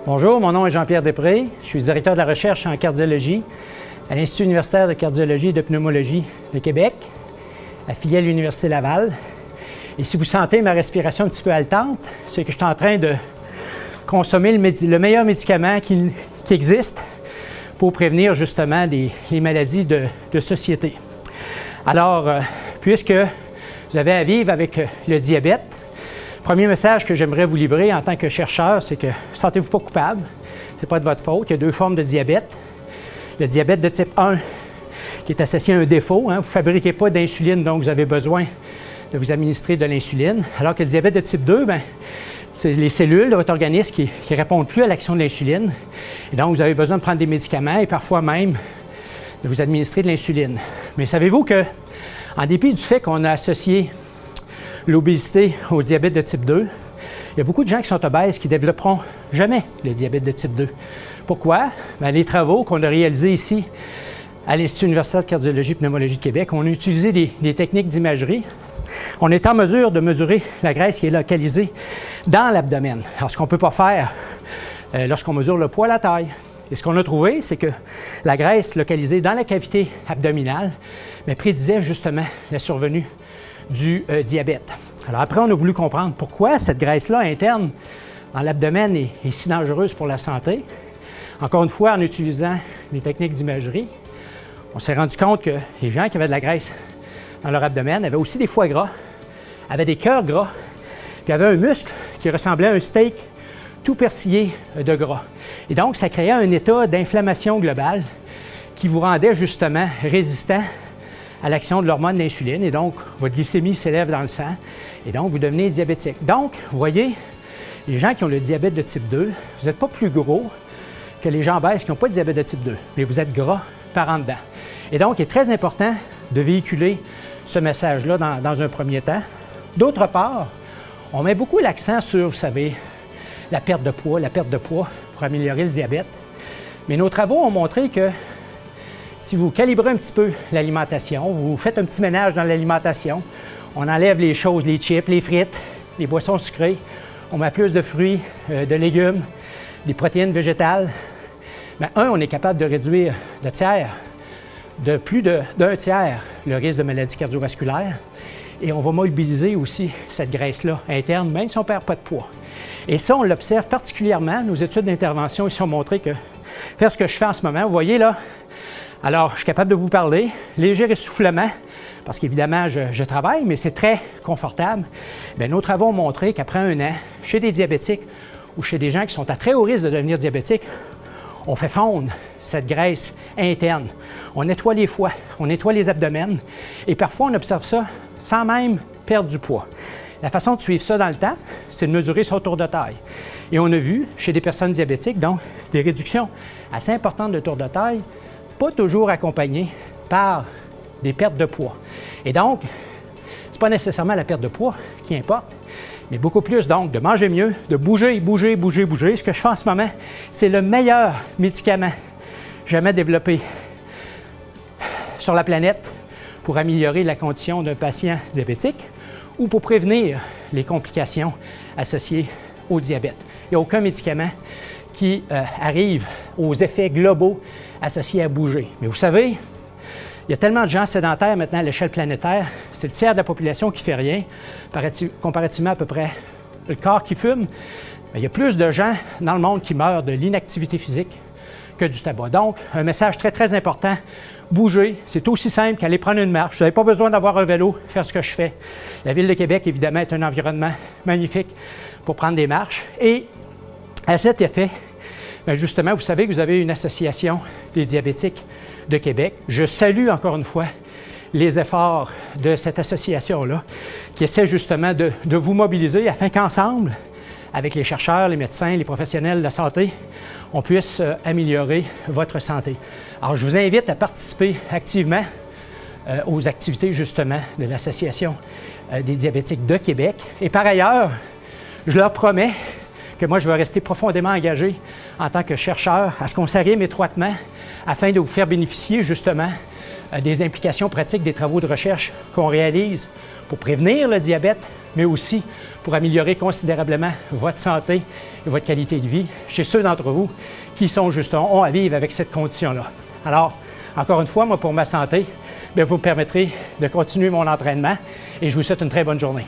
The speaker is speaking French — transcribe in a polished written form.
Bonjour, mon nom est Jean-Pierre Després. Je suis directeur de la recherche en cardiologie à l'Institut universitaire de cardiologie et de pneumologie de Québec, affilié à l'Université Laval. Et si vous sentez ma respiration un petit peu haletante, c'est que je suis en train de consommer le meilleur médicament qui existe pour prévenir justement les maladies de société. Alors, puisque vous avez à vivre avec le diabète, le premier message que j'aimerais vous livrer en tant que chercheur, c'est que sentez-vous pas coupable, ce n'est pas de votre faute. Il y a deux formes de diabète. Le diabète de type 1, qui est associé à un défaut. Vous ne fabriquez pas d'insuline, donc vous avez besoin de vous administrer de l'insuline. Alors que le diabète de type 2, c'est les cellules de votre organisme qui ne répondent plus à l'action de l'insuline. Et donc, vous avez besoin de prendre des médicaments et parfois même de vous administrer de l'insuline. Mais savez-vous que, en dépit du fait qu'on a associé l'obésité au diabète de type 2, il y a beaucoup de gens qui sont obèses qui ne développeront jamais le diabète de type 2. Pourquoi? Les travaux qu'on a réalisés ici à l'Institut universitaire de cardiologie et pneumologie de Québec, on a utilisé des techniques d'imagerie. On est en mesure de mesurer la graisse qui est localisée dans l'abdomen. Alors, ce qu'on ne peut pas faire lorsqu'on mesure le poids, la taille. Et ce qu'on a trouvé, c'est que la graisse localisée dans la cavité abdominale prédisait justement la survenue du diabète. Alors après, on a voulu comprendre pourquoi cette graisse-là interne dans l'abdomen est si dangereuse pour la santé. Encore une fois, en utilisant les techniques d'imagerie, on s'est rendu compte que les gens qui avaient de la graisse dans leur abdomen avaient aussi des foie gras, avaient des cœurs gras, puis avaient un muscle qui ressemblait à un steak tout persillé de gras. Et donc, ça créait un état d'inflammation globale qui vous rendait justement résistant à l'action de l'hormone d'insuline. Et donc, votre glycémie s'élève dans le sang. Et donc, vous devenez diabétique. Donc, vous voyez, les gens qui ont le diabète de type 2, vous n'êtes pas plus gros que les gens obèses qui n'ont pas de diabète de type 2, mais vous êtes gras par en dedans. Et donc, il est très important de véhiculer ce message-là dans un premier temps. D'autre part, on met beaucoup l'accent sur, vous savez, la perte de poids pour améliorer le diabète. Mais nos travaux ont montré que si vous calibrez un petit peu l'alimentation, vous faites un petit ménage dans l'alimentation, on enlève les choses, les chips, les frites, les boissons sucrées, on met plus de fruits, de légumes, des protéines végétales, on est capable de réduire de plus d'un tiers le risque de maladies cardiovasculaires et on va mobiliser aussi cette graisse-là interne, même si on ne perd pas de poids. Et ça, on l'observe particulièrement. Nos études d'intervention ici ont montré que faire ce que je fais en ce moment, vous voyez là, alors je suis capable de vous parler, léger essoufflement, parce qu'évidemment je travaille, mais c'est très confortable. Nos travaux ont montré qu'après un an, chez des diabétiques ou chez des gens qui sont à très haut risque de devenir diabétiques, on fait fondre cette graisse interne. On nettoie les foies, on nettoie les abdomens et parfois on observe ça sans même perdre du poids. La façon de suivre ça dans le temps, c'est de mesurer son tour de taille. Et on a vu chez des personnes diabétiques, donc des réductions assez importantes de tour de taille, pas toujours accompagnées par des pertes de poids. Et donc, ce n'est pas nécessairement la perte de poids qui importe, mais beaucoup plus donc de manger mieux, de bouger. Ce que je fais en ce moment, c'est le meilleur médicament jamais développé sur la planète pour améliorer la condition d'un patient diabétique ou pour prévenir les complications associées au diabète. Il n'y a aucun médicament qui arrive aux effets globaux associés à bouger. Mais vous savez, il y a tellement de gens sédentaires maintenant à l'échelle planétaire, c'est le tiers de la population qui ne fait rien, comparativement à peu près le quart qui fume. Il y a plus de gens dans le monde qui meurent de l'inactivité physique que du tabac. Donc, un message très, très important, bouger, c'est aussi simple qu'aller prendre une marche. Vous n'avez pas besoin d'avoir un vélo, faire ce que je fais. La Ville de Québec, évidemment, est un environnement magnifique pour prendre des marches. Et à cet effet, justement, vous savez que vous avez une association des diabétiques de Québec. Je salue encore une fois les efforts de cette association-là qui essaie justement de vous mobiliser afin qu'ensemble, avec les chercheurs, les médecins, les professionnels de la santé, on puisse améliorer votre santé. Alors, je vous invite à participer activement aux activités justement de l'Association des diabétiques de Québec. Et par ailleurs, je leur promets que moi, je vais rester profondément engagé en tant que chercheur à ce qu'on s'arrime étroitement afin de vous faire bénéficier justement des implications pratiques des travaux de recherche qu'on réalise pour prévenir le diabète mais aussi pour améliorer considérablement votre santé et votre qualité de vie chez ceux d'entre vous qui sont justement à vivre avec cette condition-là. Alors, encore une fois, moi, pour ma santé, vous me permettrez de continuer mon entraînement et je vous souhaite une très bonne journée.